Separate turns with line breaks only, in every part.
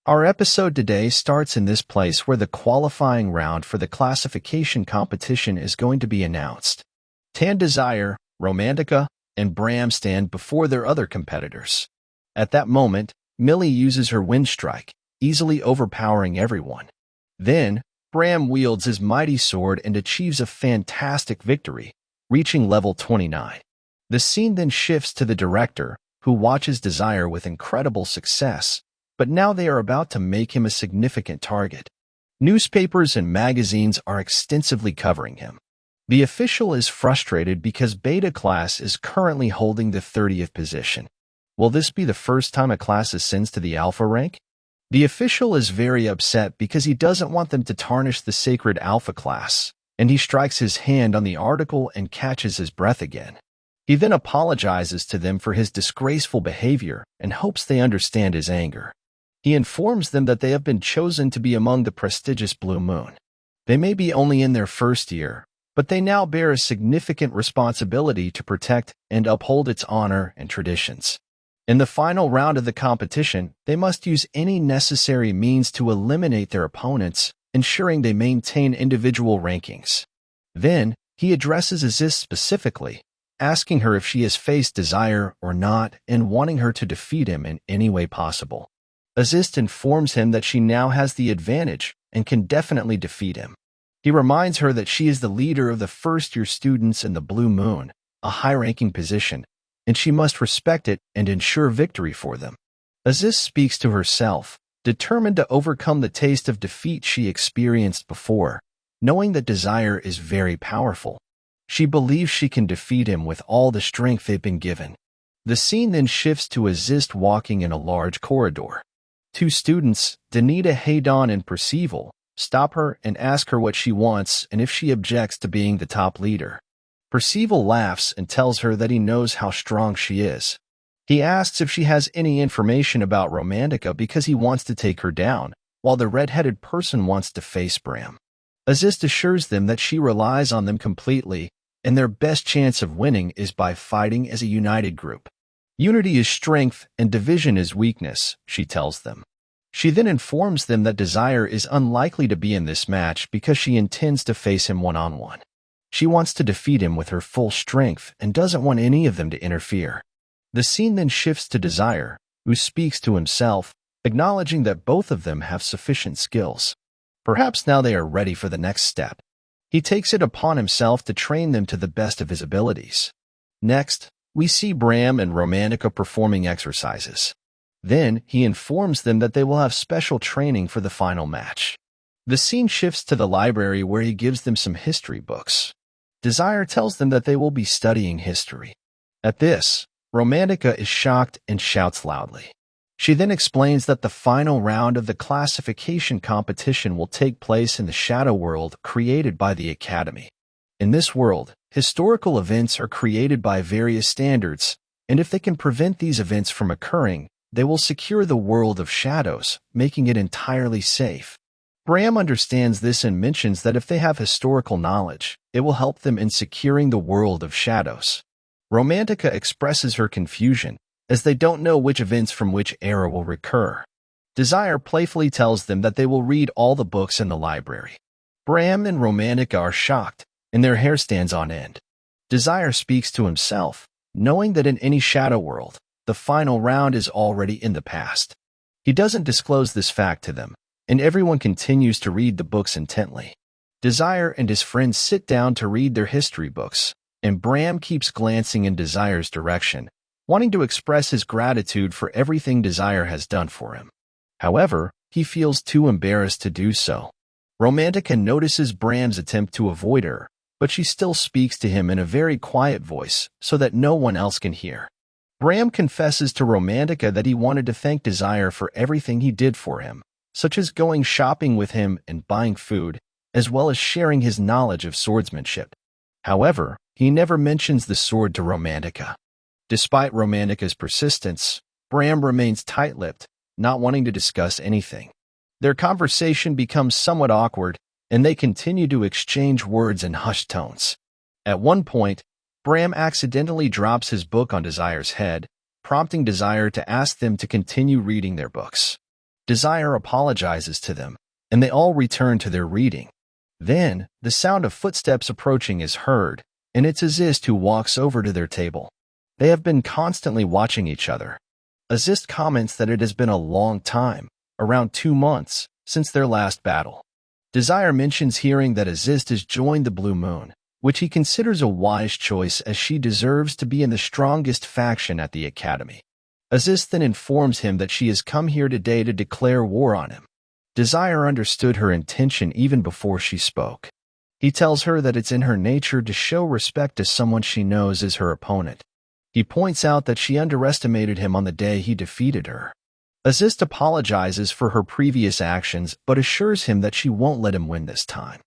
Our episode today starts in this place where the qualifying round for the classification competition is going to be announced. Tan Desire, Romantica, and Bram stand before their other competitors. At that moment, Millie uses her wind strike, easily overpowering everyone. Then, Bram wields his mighty sword and achieves a fantastic victory, reaching level 29. The scene then shifts to the director, who watches Desire with incredible success, but now they are about to make him a significant target. Newspapers and magazines are extensively covering him. The official is frustrated because Beta class is currently holding the 30th position. Will this be the first time a class ascends to the Alpha rank? The official is very upset because he doesn't want them to tarnish the sacred Alpha class, and he strikes his hand on the article and catches his breath again. He then apologizes to them for his disgraceful behavior and hopes they understand his anger. He informs them that they have been chosen to be among the prestigious Blue Moon. They may be only in their first year, but they now bear a significant responsibility to protect and uphold its honor and traditions. In the final round of the competition, they must use any necessary means to eliminate their opponents, ensuring they maintain individual rankings. Then, he addresses Aziz specifically, asking her if she has faced Desire or not and wanting her to defeat him in any way possible. Aziz informs him that she now has the advantage and can definitely defeat him. He reminds her that she is the leader of the first-year students in the Blue Moon, a high-ranking position, and she must respect it and ensure victory for them. Aziz speaks to herself, determined to overcome the taste of defeat she experienced before, knowing that Desire is very powerful. She believes she can defeat him with all the strength they've been given. The scene then shifts to Aziz walking in a large corridor. Two students, Danita Haydon and Percival, stop her and ask her what she wants and if she objects to being the top leader. Percival laughs and tells her that he knows how strong she is. He asks if she has any information about Romantica because he wants to take her down, while the red-headed person wants to face Bram. Aziz assures them that she relies on them completely, and their best chance of winning is by fighting as a united group. Unity is strength and division is weakness, she tells them. She then informs them that Desire is unlikely to be in this match because she intends to face him one-on-one. She wants to defeat him with her full strength and doesn't want any of them to interfere. The scene then shifts to Desire, who speaks to himself, acknowledging that both of them have sufficient skills. Perhaps now they are ready for the next step. He takes it upon himself to train them to the best of his abilities. Next, we see Bram and Romantica performing exercises. Then, he informs them that they will have special training for the final match. The scene shifts to the library where he gives them some history books. Desire tells them that they will be studying history. At this, Romantica is shocked and shouts loudly. She then explains that the final round of the classification competition will take place in the shadow world created by the Academy. In this world, historical events are created by various standards, and if they can prevent these events from occurring, they will secure the world of shadows, making it entirely safe. Bram understands this and mentions that if they have historical knowledge, it will help them in securing the world of shadows. Romantica expresses her confusion, as they don't know which events from which era will recur. Desire playfully tells them that they will read all the books in the library. Bram and Romantica are shocked, and their hair stands on end. Desire speaks to himself, knowing that in any shadow world, the final round is already in the past. He doesn't disclose this fact to them, and everyone continues to read the books intently. Desire and his friends sit down to read their history books, and Bram keeps glancing in Desire's direction, wanting to express his gratitude for everything Desire has done for him. However, he feels too embarrassed to do so. Romantica notices Bram's attempt to avoid her, but she still speaks to him in a very quiet voice so that no one else can hear. Bram confesses to Romantica that he wanted to thank Desire for everything he did for him, such as going shopping with him and buying food, as well as sharing his knowledge of swordsmanship. However, he never mentions the sword to Romantica. Despite Romantica's persistence, Bram remains tight-lipped, not wanting to discuss anything. Their conversation becomes somewhat awkward, and they continue to exchange words in hushed tones. At one point, Bram accidentally drops his book on Desire's head, prompting Desire to ask them to continue reading their books. Desire apologizes to them, and they all return to their reading. Then, the sound of footsteps approaching is heard, and it's Azist who walks over to their table. They have been constantly watching each other. Azist comments that it has been a long time, around 2 months, since their last battle. Desire mentions hearing that Azist has joined the Blue Moon, which he considers a wise choice as she deserves to be in the strongest faction at the academy. Azist then informs him that she has come here today to declare war on him. Desire understood her intention even before she spoke. He tells her that it's in her nature to show respect to someone she knows is her opponent. He points out that she underestimated him on the day he defeated her. Azist apologizes for her previous actions but assures him that she won't let him win this time.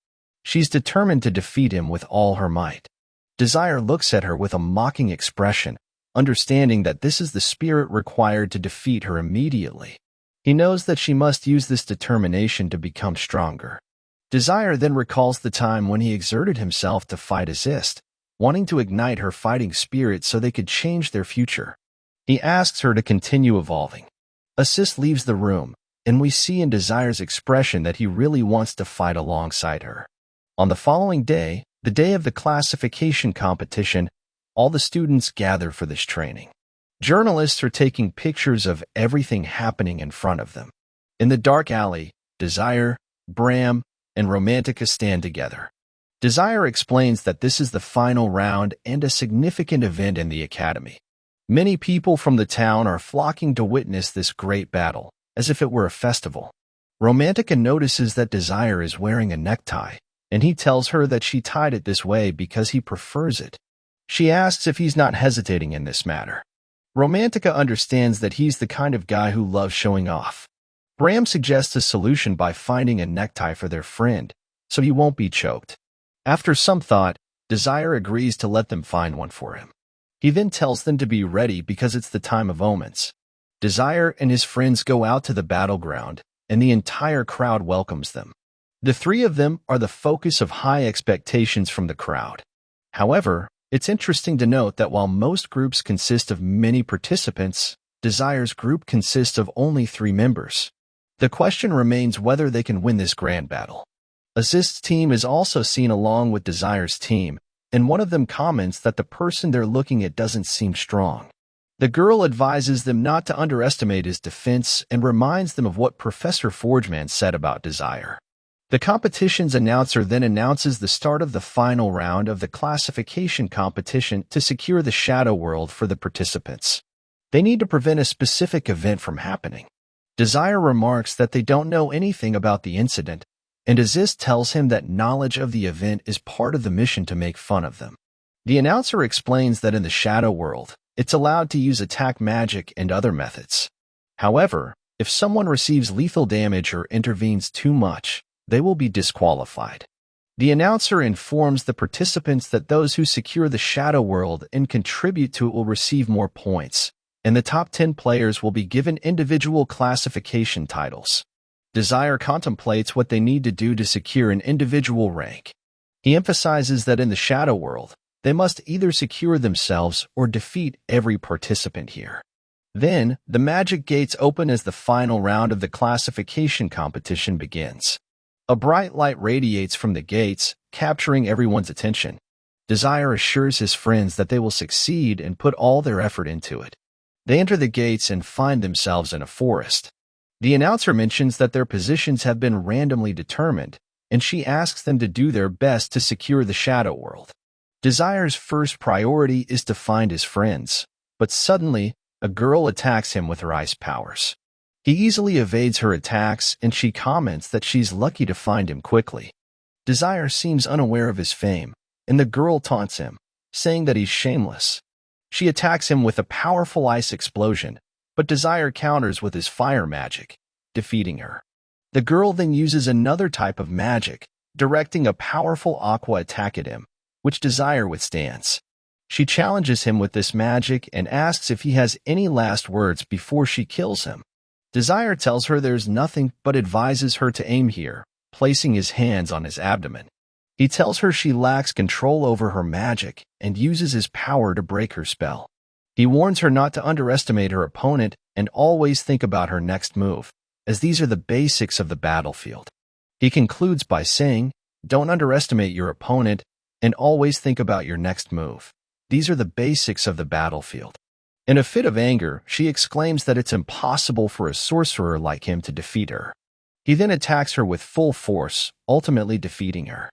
She's determined to defeat him with all her might. Desire looks at her with a mocking expression, understanding that this is the spirit required to defeat her immediately. He knows that she must use this determination to become stronger. Desire then recalls the time when he exerted himself to fight Azist, wanting to ignite her fighting spirit so they could change their future. He asks her to continue evolving. Azist leaves the room, and we see in Desire's expression that he really wants to fight alongside her. On the following day, the day of the classification competition, all the students gather for this training. Journalists are taking pictures of everything happening in front of them. In the dark alley, Desire, Bram, and Romantica stand together. Desire explains that this is the final round and a significant event in the academy. Many people from the town are flocking to witness this great battle, as if it were a festival. Romantica notices that Desire is wearing a necktie, and he tells her that she tied it this way because he prefers it. She asks if he's not hesitating in this matter. Romantica understands that he's the kind of guy who loves showing off. Bram suggests a solution by finding a necktie for their friend, so he won't be choked. After some thought, Desire agrees to let them find one for him. He then tells them to be ready because it's the time of omens. Desire and his friends go out to the battleground, and the entire crowd welcomes them. The three of them are the focus of high expectations from the crowd. However, it's interesting to note that while most groups consist of many participants, Desire's group consists of only 3 members. The question remains whether they can win this grand battle. Azist's team is also seen along with Desire's team, and one of them comments that the person they're looking at doesn't seem strong. The girl advises them not to underestimate his defense and reminds them of what Professor Forgeman said about Desire. The competition's announcer then announces the start of the final round of the classification competition to secure the Shadow World for the participants. They need to prevent a specific event from happening. Desire remarks that they don't know anything about the incident, and Azist tells him that knowledge of the event is part of the mission to make fun of them. The announcer explains that in the Shadow World, it's allowed to use attack magic and other methods. However, if someone receives lethal damage or intervenes too much, they will be disqualified. The announcer informs the participants that those who secure the Shadow World and contribute to it will receive more points, and the top 10 players will be given individual classification titles. Desire contemplates what they need to do to secure an individual rank. He emphasizes that in the Shadow World, they must either secure themselves or defeat every participant here. Then, the magic gates open as the final round of the classification competition begins. A bright light radiates from the gates, capturing everyone's attention. Desire assures his friends that they will succeed and put all their effort into it. They enter the gates and find themselves in a forest. The announcer mentions that their positions have been randomly determined, and she asks them to do their best to secure the Shadow World. Desire's first priority is to find his friends, but suddenly, a girl attacks him with her ice powers. He easily evades her attacks, and she comments that she's lucky to find him quickly. Desire seems unaware of his fame, and the girl taunts him, saying that he's shameless. She attacks him with a powerful ice explosion, but Desire counters with his fire magic, defeating her. The girl then uses another type of magic, directing a powerful aqua attack at him, which Desire withstands. She challenges him with this magic and asks if he has any last words before she kills him. Desire tells her there's nothing but advises her to aim here, placing his hands on his abdomen. He tells her she lacks control over her magic and uses his power to break her spell. He warns her not to underestimate her opponent and always think about her next move, as these are the basics of the battlefield. He concludes by saying, "Don't underestimate your opponent, and always think about your next move. These are the basics of the battlefield." In a fit of anger, she exclaims that it's impossible for a sorcerer like him to defeat her. He then attacks her with full force, ultimately defeating her.